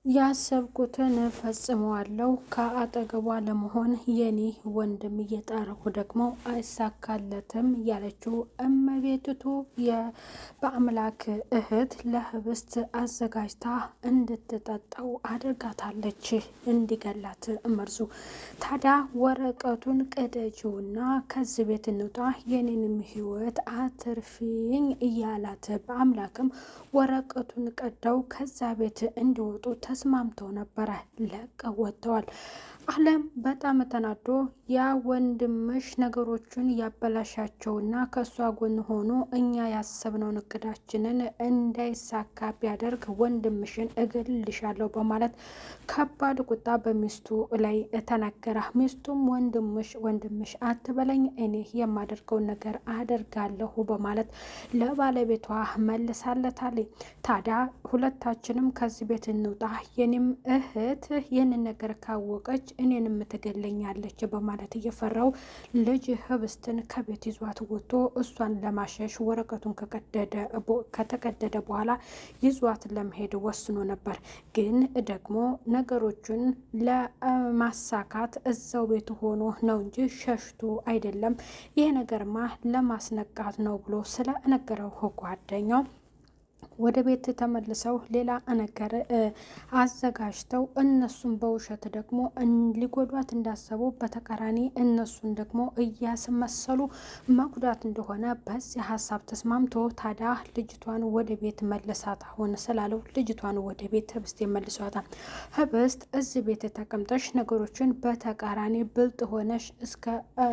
ያሰብኩትን ፈጽመዋለሁ። ከአጠገቧ ለመሆን የኔ ወንድም እየጣረኩ ደግሞ አይሳካለትም ያለችው እመቤትቱ በአምላክ እህት ለህብስት አዘጋጅታ እንድትጠጣው አድርጋታለች። እንዲገላት መርዙ። ታዲያ ወረቀቱን ቅደጂውና ከዚህ ቤት እንውጣ፣ የኔንም ህይወት አትርፊኝ እያላት በአምላክም ወረቀቱን ቀደው ከዛ ቤት እንዲወጡ ተስማምተው ነበረ። ለቀው ወጥተዋል። አለም በጣም ተናዶ ያ ወንድምሽ ነገሮችን ያበላሻቸውና ከሷ ጎን ሆኖ እኛ ያሰብነውን እቅዳችንን እንዳይሳካ ቢያደርግ ወንድምሽን እገልልሻለሁ በማለት ከባድ ቁጣ በሚስቱ ላይ ተናገረ። ሚስቱም ወንድምሽ አትበለኝ፣ እኔ የማደርገውን ነገር አደርጋለሁ በማለት ለባለቤቷ መልሳለታለች። ታዲያ ሁለታችንም ከዚህ ቤት እንውጣ፣ የኔም እህት ይህንን ነገር ካወቀች እኔንም ትገለኛለች በማለት እየፈራው ልጅ ህብስትን ከቤት ይዟት ወጥቶ እሷን ለማሸሽ ወረቀቱን ከተቀደደ በኋላ ይዟት ለመሄድ ወስኖ ነበር። ግን ደግሞ ነገሮችን ለማሳካት እዛው ቤት ሆኖ ነው እንጂ ሸሽቶ አይደለም። ይህ ነገርማ ለማስነቃት ነው ብሎ ስለነገረው ጓደኛው ወደ ቤት ተመልሰው ሌላ ነገር አዘጋጅተው እነሱን በውሸት ደግሞ ሊጎዷት እንዳሰቡ በተቃራኒ እነሱን ደግሞ እያስመሰሉ መጉዳት እንደሆነ በዚህ ሀሳብ ተስማምቶ ታዲያ ልጅቷን ወደ ቤት መለሳት። አሁን ስላለው ልጅቷን ወደ ቤት ህብስት መልሷታል። ህብስት እዚህ ቤት ተቀምጠሽ ነገሮችን በተቃራኒ ብልጥ ሆነሽ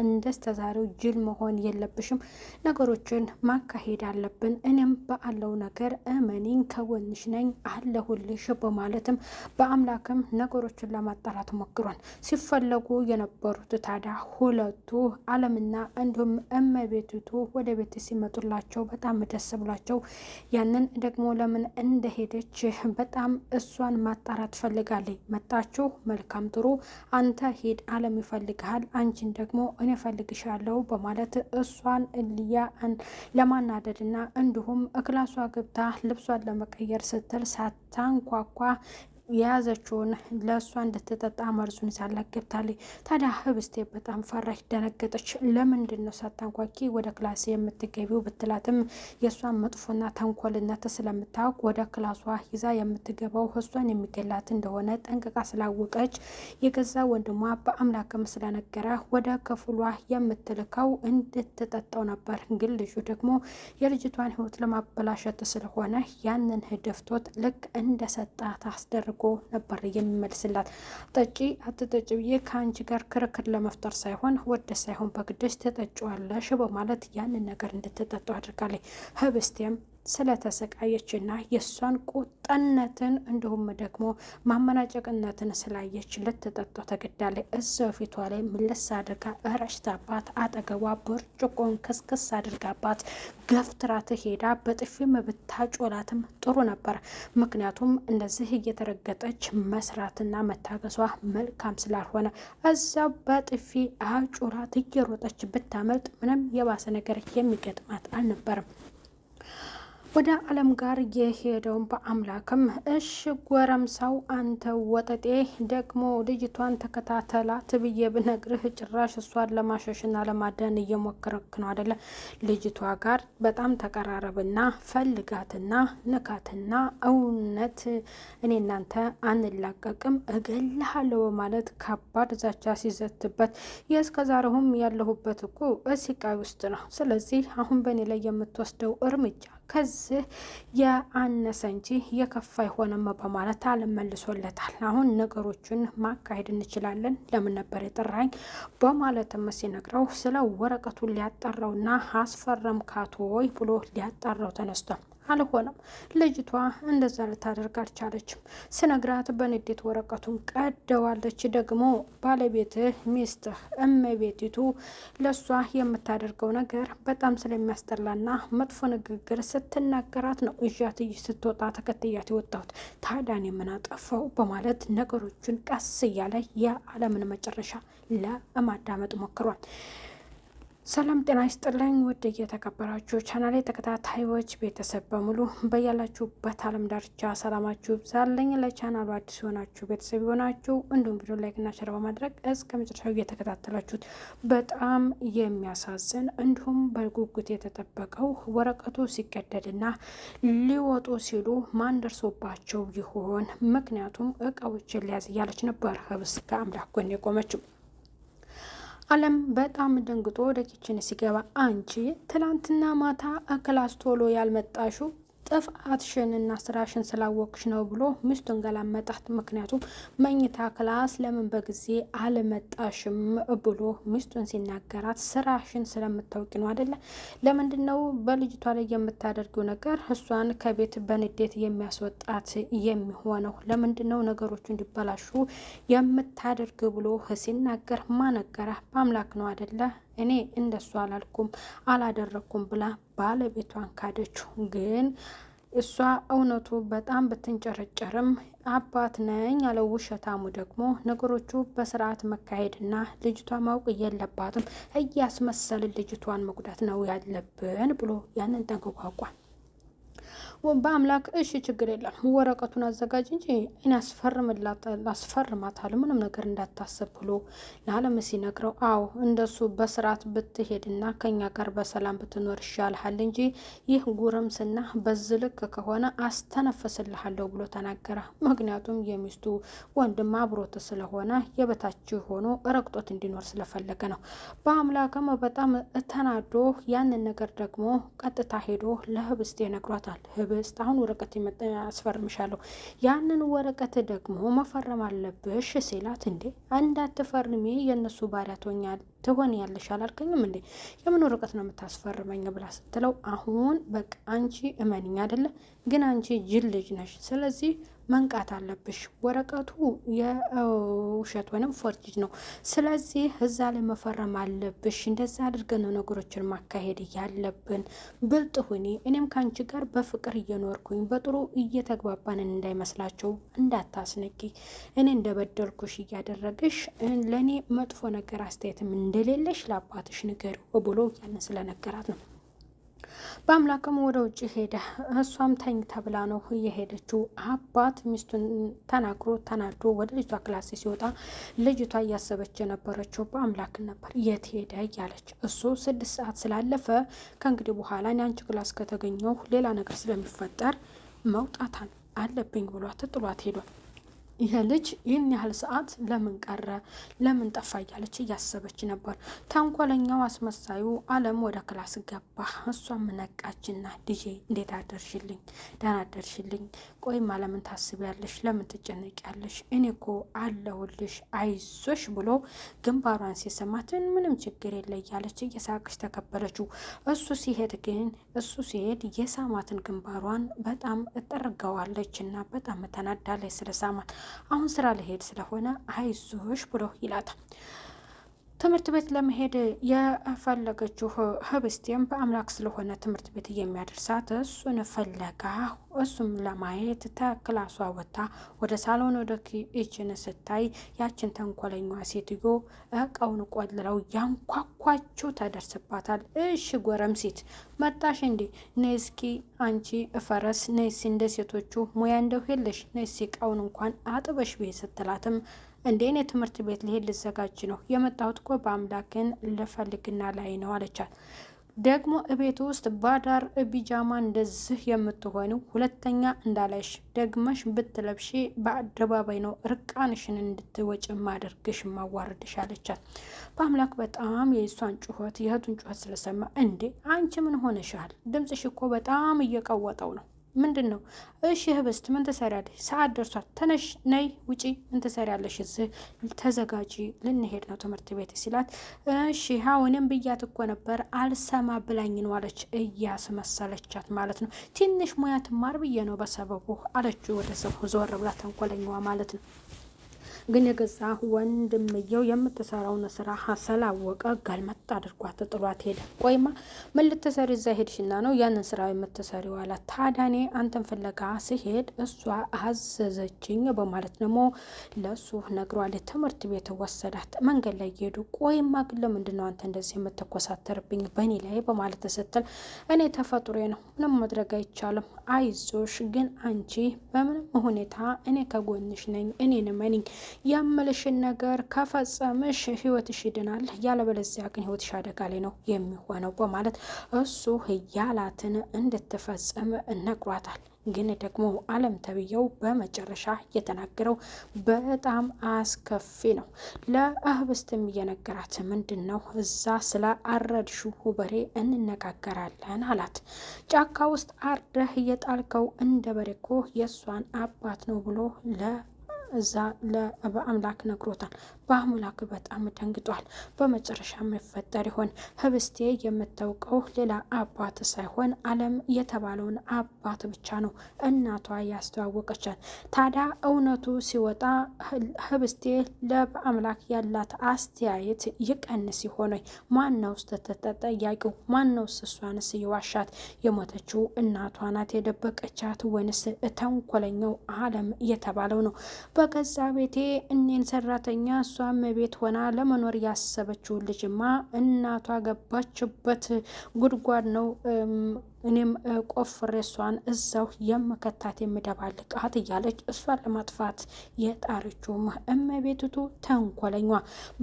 እንደስተዛሬው ጅል መሆን የለብሽም። ነገሮችን ማካሄድ አለብን። እኔም በአለው ነገር እመኒኝ ከጎንሽ ነኝ አለሁልሽ በማለትም በአምላክም ነገሮችን ለማጣራት ሞክሯል። ሲፈለጉ የነበሩት ታዲያ ሁለቱ አለምና እንዲሁም እመቤትቱ ወደ ቤት ሲመጡላቸው በጣም ደስ ብሏቸው ያንን ደግሞ ለምን እንደሄደች በጣም እሷን ማጣራት ፈልጋለች። መጣችሁ፣ መልካም ጥሩ፣ አንተ ሂድ፣ አለም ይፈልግሃል፣ አንቺን ደግሞ እኔ ፈልግሻለሁ በማለት እሷን ለማናደድና እንዲሁም ክላሷ ገብታ ልብሷን ለመቀየር ስትል ሳታንኳኳ የያዘችውን ለእሷ እንድትጠጣ መርዙን ይዛላት ገብታለች። ታዲያ ህብስቴ በጣም ፈራች፣ ደነገጠች። ለምንድን ነው ሳታንኳኪ ወደ ክላስ የምትገቢው ብትላትም የእሷን መጥፎና ተንኮልነት ስለምታውቅ ወደ ክላሷ ይዛ የምትገባው እሷን የሚገላት እንደሆነ ጠንቅቃ ስላወቀች የገዛ ወንድሟ በአምላክም ስለነገረ ወደ ክፍሏ የምትልከው እንድትጠጣው ነበር። ግን ልጁ ደግሞ የልጅቷን ህይወት ለማበላሸት ስለሆነ ያንን ደፍቶት ልክ እንደሰጣት አስደርጎ ነበር የሚመልስላት። ጠጪ አትጠጪ ብዬ ከአንቺ ጋር ክርክር ለመፍጠር ሳይሆን ወደ ሳይሆን በግድሽ ትጠጪዋለሽ በማለት ያንን ነገር እንድትጠጣው አድርጋለች። ህብስቴም ስለተሰቃየችና የእሷን ቁጣነትን እንዲሁም ደግሞ ማመናጨቅነትን ስላየች ልትጠጣው ተገዳለች። እዛው ፊቷ ላይ ምልስ አድርጋ እረሽታባት አጠገቧ ብርጭቆን ክስክስ አድርጋባት ገፍትራት ሄዳ በጥፊም ብታጮላትም ጥሩ ነበር። ምክንያቱም እንደዚህ እየተረገጠች መስራትና መታገሷ መልካም ስላልሆነ እዛው በጥፊ አጮላት እየሮጠች ብታመልጥ ምንም የባሰ ነገር የሚገጥማት አልነበርም። ወደ አለም ጋር የሄደውን በአምላክም እሽ ጎረምሳው አንተ ወጠጤ ደግሞ ልጅቷን ተከታተላት ብዬ ብነግርህ ጭራሽ እሷን ለማሸሽና ለማደን እየሞከረክ ነው አደለ? ልጅቷ ጋር በጣም ተቀራረብና ፈልጋትና ንካትና እውነት እኔ እናንተ አንላቀቅም እገልሃለሁ በማለት ከባድ ዛቻ ሲዘትበት የእስከዛሬውም ያለሁበት እኮ እስቃይ ውስጥ ነው። ስለዚህ አሁን በእኔ ላይ የምትወስደው እርምጃ ከዚህ የአነሰ እንጂ የከፋ አይሆንም በማለት አልመልሶለታል። አሁን ነገሮችን ማካሄድ እንችላለን፣ ለምን ነበር የጠራኝ በማለትም ሲነግረው ስለ ወረቀቱን ሊያጣራውና አስፈረምካት ወይ ብሎ ሊያጣራው ተነስቷል። አልሆነም። ልጅቷ እንደዛ ልታደርግ አልቻለችም። ስነግራት በንዴት ወረቀቱን ቀደዋለች። ደግሞ ባለቤትህ ሚስትህ እመቤቲቱ ለሷ የምታደርገው ነገር በጣም ስለሚያስጠላና መጥፎ ንግግር ስትናገራት ነው እዣት ስትወጣ ተከትያት የወጣሁት። ታዲያን የምናጠፋው በማለት ነገሮችን ቀስ እያለ የዓለምን መጨረሻ ለማዳመጥ ሞክሯል። ሰላም ጤና ይስጥልኝ። ውድ እየተከበራችሁ ቻናሌ ተከታታዮች ቤተሰብ በሙሉ በያላችሁበት ዓለም ዳርቻ ሰላማችሁ ይብዛልኝ። ለቻናሉ አዲስ የሆናችሁ ቤተሰብ የሆናችሁ እንዲሁም ቪዲዮ ላይክና ሸር በማድረግ እስከ መጨረሻው እየተከታተላችሁት በጣም የሚያሳዝን እንዲሁም በጉጉት የተጠበቀው ወረቀቱ ሲቀደድና ሊወጡ ሲሉ ማን ደርሶባቸው ይሆን? ምክንያቱም እቃዎችን ሊያዝ እያለች ነበር ህብስት ከአምላክ ጎን የቆመችው። አለም በጣም ደንግጦ ወደ ኪችን ሲገባ አንቺ ትላንትና ማታ ክላስ ቶሎ ያልመጣሹ ጥፋትሽንና ስራሽን ስላወቅሽ ነው ብሎ ሚስቱን ገላመጣት። ምክንያቱም መኝታ ክላስ ለምን በጊዜ አልመጣሽም ብሎ ሚስቱን ሲናገራት ስራሽን ስለምታውቂ ነው አይደለ? ለምንድን ነው በልጅቷ ላይ የምታደርገው ነገር እሷን ከቤት በንዴት የሚያስወጣት የሚሆነው? ለምንድን ነው ነገሮቹ እንዲበላሹ የምታደርግ ብሎ ሲናገር ማነገራ በአምላክ ነው አይደለ? እኔ እንደሱ አላልኩም አላደረኩም ብላ ባለቤቷን ካደችው። ግን እሷ እውነቱ በጣም ብትንጨረጨርም አባት ነኝ ያለው ውሸታሙ ደግሞ ነገሮቹ በስርዓት መካሄድና ልጅቷ ማወቅ የለባትም እያስመሰልን ልጅቷን መጉዳት ነው ያለብን ብሎ ያንን ጠንቅቋቋል። በአምላክ እሺ ችግር የለም ወረቀቱን አዘጋጅ እንጂ እኔ አስፈርማታለሁ ምንም ነገር እንዳታስብ ብሎ ለአለም ሲነግረው፣ አዎ እንደሱ በስርዓት ብትሄድና ከኛ ጋር በሰላም ብትኖር ይሻልሃል እንጂ ይህ ጉርምስና በዚህ ልክ ከሆነ አስተነፍስልሃለሁ ብሎ ተናገረ። ምክንያቱም የሚስቱ ወንድም አብሮት ስለሆነ የበታች ሆኖ ረግጦት እንዲኖር ስለፈለገ ነው። በአምላክም በጣም ተናዶ ያንን ነገር ደግሞ ቀጥታ ሄዶ ለህብስት ይነግሯታል። ህብስት አሁን ወረቀት አስፈርምሻለሁ ያንን ወረቀት ደግሞ መፈረም አለብሽ ሲላት፣ እንዴ እንዳትፈርሚ የእነሱ ባሪያ ትሆን ያለሽ አላልከኝም እንዴ የምን ወረቀት ነው የምታስፈርመኝ ብላ ስትለው፣ አሁን በቃ አንቺ እመንኝ አይደለ ግን አንቺ ጅል ልጅ ነሽ፣ ስለዚህ መንቃት አለብሽ። ወረቀቱ የውሸት ወይም ፎርጅ ነው። ስለዚህ እዛ ላይ መፈረም አለብሽ። እንደዛ አድርገን ነው ነገሮችን ማካሄድ ያለብን። ብልጥ ሁኒ። እኔም ከአንቺ ጋር በፍቅር እየኖርኩኝ በጥሩ እየተግባባን እንዳይመስላቸው እንዳታስነቂ። እኔ እንደበደልኩሽ እያደረግሽ ለእኔ መጥፎ ነገር አስተያየትም እንደሌለሽ ለአባትሽ ንገሪው ብሎ ያንን ስለነገራት ነው። በአምላክም ወደ ውጭ ሄደ። እሷም ተኝታ ብላ ነው እየሄደችው። አባት ሚስቱን ተናግሮ ተናዶ ወደ ልጅቷ ክላስ ሲወጣ ልጅቷ እያሰበች የነበረችው በአምላክን ነበር። የት ሄደ እያለች እሱ 6 ሰዓት ስላለፈ ከእንግዲህ በኋላ እኔ አንቺ ክላስ ከተገኘው ሌላ ነገር ስለሚፈጠር መውጣት አለብኝ ብሏት ጥሏት ሄዷል። ይሄ ልጅ ይህን ያህል ሰዓት ለምን ቀረ ለምን ጠፋ እያለች እያሰበች ነበር። ተንኮለኛው አስመሳዩ አለም ወደ ክላስ ገባ። እሷም ነቃችና ልጄ እንዴት አደርሽልኝ? ደህና አደርሽልኝ? ቆይማ ለምን ታስቢያለሽ? ለምን ትጨነቂያለሽ? እኔ እኮ አለሁልሽ አይዞሽ ብሎ ግንባሯን ሲሰማትን ምንም ችግር የለ እያለች እየሳቀች ተቀበለችው። እሱ ሲሄድ የሳማትን ግንባሯን በጣም እጠርገዋለች እና በጣም ተናዳለች ስለሳማት። አሁን ስራ ልሄድ ስለሆነ አይዞሽ ብሎ ይላታል። ትምህርት ቤት ለመሄድ የፈለገችው ህብስቴም በአምላክ ስለሆነ ትምህርት ቤት የሚያደርሳት እሱን ፈለጋ እሱም ለማየት ተክላሷ ወጥታ ወደ ሳሎን ወደ ኪችን ስታይ ያችን ተንኮለኛዋ ሴትዮ እቃውን ቆልለው ያንኳኳችው ተደርስባታል። እሺ ጎረምሲት መጣሽ እንዴ? ነይ እስኪ አንቺ ፈረስ ነይ እንደ ሴቶቹ ሙያ እንደው የለሽ ነይ እቃውን እንኳን አጥበሽ ቤት ስትላትም እንዴ እኔ ትምህርት ቤት ልሄድ ልዘጋጅ ነው የመጣሁት እኮ በአምላክን ልፈልግና ላይ ነው አለቻት። ደግሞ እቤት ውስጥ ባዳር ቢጃማ እንደዚህ የምትሆኑ ሁለተኛ እንዳላይሽ ደግመሽ ብትለብሺ በአደባባይ ነው ርቃንሽን እንድትወጭ ማደርግሽ ማዋረድሽ አለቻት። በአምላክ በጣም የእሷን ጩኸት የእህቱን ጩኸት ስለሰማ እንዴ አንቺ ምን ሆነሻል? ድምፅሽ እኮ በጣም እየቀወጠው ነው ምንድን ነው? እሺ ህብስት ምን ትሰሪያለሽ? ሰዓት ደርሷል። ተነሽ ነይ ውጪ። ምን ትሰሪያለሽ? እዚህ ተዘጋጂ ልንሄድ ነው ትምህርት ቤት ሲላት፣ እሺ አሁንም ብያት እኮ ነበር አልሰማ ብላኝ ነው አለች። እያስመሰለቻት ማለት ነው። ትንሽ ሙያ ትማር ብዬ ነው በሰበቡ አለችው። ወደ ሰው ዞር ብላ ተንኮለኛዋ ማለት ነው። ግን የገዛ ወንድምየው የምትሰራውን ስራ ስላወቀ ጋልመጥ አድርጓት ጥሏት ሄደ። ቆይማ ምን ልትሰሪ እዛ ሄድሽና ነው ያንን ስራ የምትሰሪው አላት። ታዲያ እኔ አንተን ፍለጋ ሲሄድ እሷ አዘዘችኝ በማለት ደግሞ ለሱ ነግሯል። ትምህርት ቤት ወሰዳት። መንገድ ላይ ሄዱ። ቆይማ ግን ለምንድን ነው አንተ እንደዚህ የምትኮሳተርብኝ በእኔ ላይ በማለት ስትል እኔ ተፈጥሮ ነው ምንም ማድረግ አይቻልም፣ አይዞሽ፣ ግን አንቺ በምንም ሁኔታ እኔ ከጎንሽ ነኝ፣ እኔን መኒኝ፣ የምልሽን ነገር ከፈጸምሽ ህይወትሽ ይድናል፣ ያለበለዚያ ግን ህይወትሽ አደጋ ላይ ነው የሚሆነው በማለት እሱ ያላትን እንድትፈጽም ነግሯታል። ግን ደግሞ አለም ተብዬው በመጨረሻ የተናገረው በጣም አስከፊ ነው። ለህብስትም እየነገራት ምንድን ነው እዛ ስለ አረድሹ በሬ እንነጋገራለን አላት። ጫካ ውስጥ አርደህ እየጣልከው እንደ በሬ እኮ የእሷን አባት ነው ብሎ እዛ በአምላክ ነግሮታል። በአምላክ በጣም ደንግጧል። በመጨረሻ የሚፈጠር ይሆን? ህብስቴ የምታውቀው ሌላ አባት ሳይሆን አለም የተባለውን አባት ብቻ ነው እናቷ ያስተዋወቀቻት። ታዲያ እውነቱ ሲወጣ ህብስቴ ለበአምላክ ያላት አስተያየት ይቀንስ ይሆን? ማነውስ ተጠያቂው? ማነውስ እሷንስ የዋሻት? የሞተችው እናቷ ናት የደበቀቻት ወይንስ ተንኮለኛው አለም የተባለው ነው? በገዛ ቤቴ እኔን ሰራተኛ እሷም ቤት ሆና ለመኖር ያሰበችው ልጅማ እናቷ ገባችበት ጉድጓድ ነው እኔም ቆፍሬ እሷን እዛው የምከታት የምደባልቃት እያለች እሷን ለማጥፋት የጣረችውም እመቤትቱ ተንኮለኛ።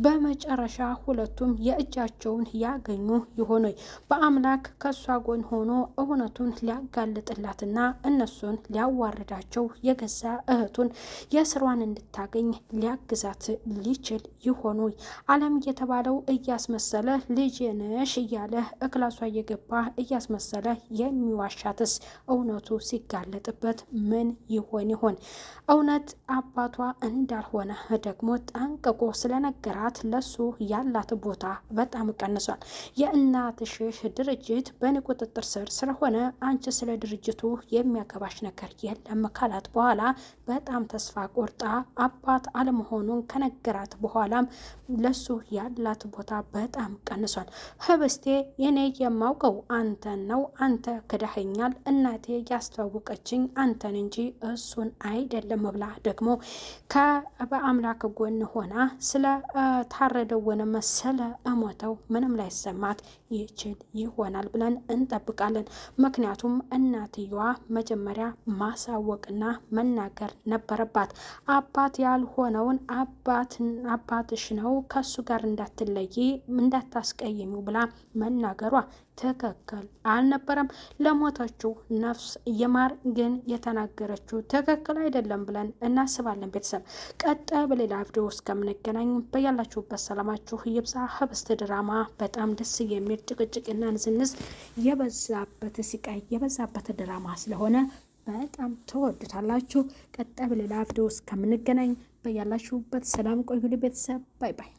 በመጨረሻ ሁለቱም የእጃቸውን ያገኙ ይሆኑ? በአምላክ ከእሷ ጎን ሆኖ እውነቱን ሊያጋልጥላትና እነሱን ሊያዋርዳቸው የገዛ እህቱን የስሯን እንድታገኝ ሊያግዛት ሊችል ይሆኑ? አለም የተባለው እያስመሰለ ልጅነሽ እያለ እክላሷ እየገባ እያስመሰለ የሚዋሻትስ እውነቱ ሲጋለጥበት ምን ይሆን? እውነት አባቷ እንዳልሆነ ደግሞ ጠንቅቆ ስለነገራት ለሱ ያላት ቦታ በጣም ቀንሷል። የእናትሽ ድርጅት በእኔ ቁጥጥር ስር ስለሆነ አንቺ ስለ ድርጅቱ የሚያገባሽ ነገር የለም ካላት በኋላ በጣም ተስፋ ቆርጣ አባት አለመሆኑን ከነገራት በኋላም ለሱ ያላት ቦታ በጣም ቀንሷል። ህብስቴ የኔ የማውቀው አንተን ነው፣ አንተ ክዳኸኛል፣ እናቴ ያስተዋወቀችኝ አንተን እንጂ እሱን አይደለም ብላ ደግሞ በአምላክ ጎን ሆና ስለ ታረደው ወይም ስለ እሞተው ምንም ላይሰማት ይችል ይሆናል ብለን እንጠብቃለን። ምክንያቱም እናትየዋ መጀመሪያ ማሳወቅና መናገር ነበረባት። አባት ያልሆነውን አባትሽ ነው ከሱ ጋር እንዳትለይ እንዳታስቀይሚው ብላ መናገሯ ትክክል አልነበረም። ለሞተችው ነፍስ የማር ግን የተናገረችው ትክክል አይደለም ብለን እናስባለን። ቤተሰብ ቀጣይ በሌላ ቪዲዮ እስከምንገናኝ በያላችሁበት ሰላማችሁ ይብዛ። ህብስት ድራማ በጣም ደስ የሚል ጭቅጭቅና ንዝንዝ የበዛበት ሲቃይ የበዛበት ድራማ ስለሆነ በጣም ተወዱታላችሁ። ቀጣይ በሌላ ቪዲዮ እስከምንገናኝ በያላችሁበት ሰላም ቆዩ። ቤተሰብ ባይ ባይ።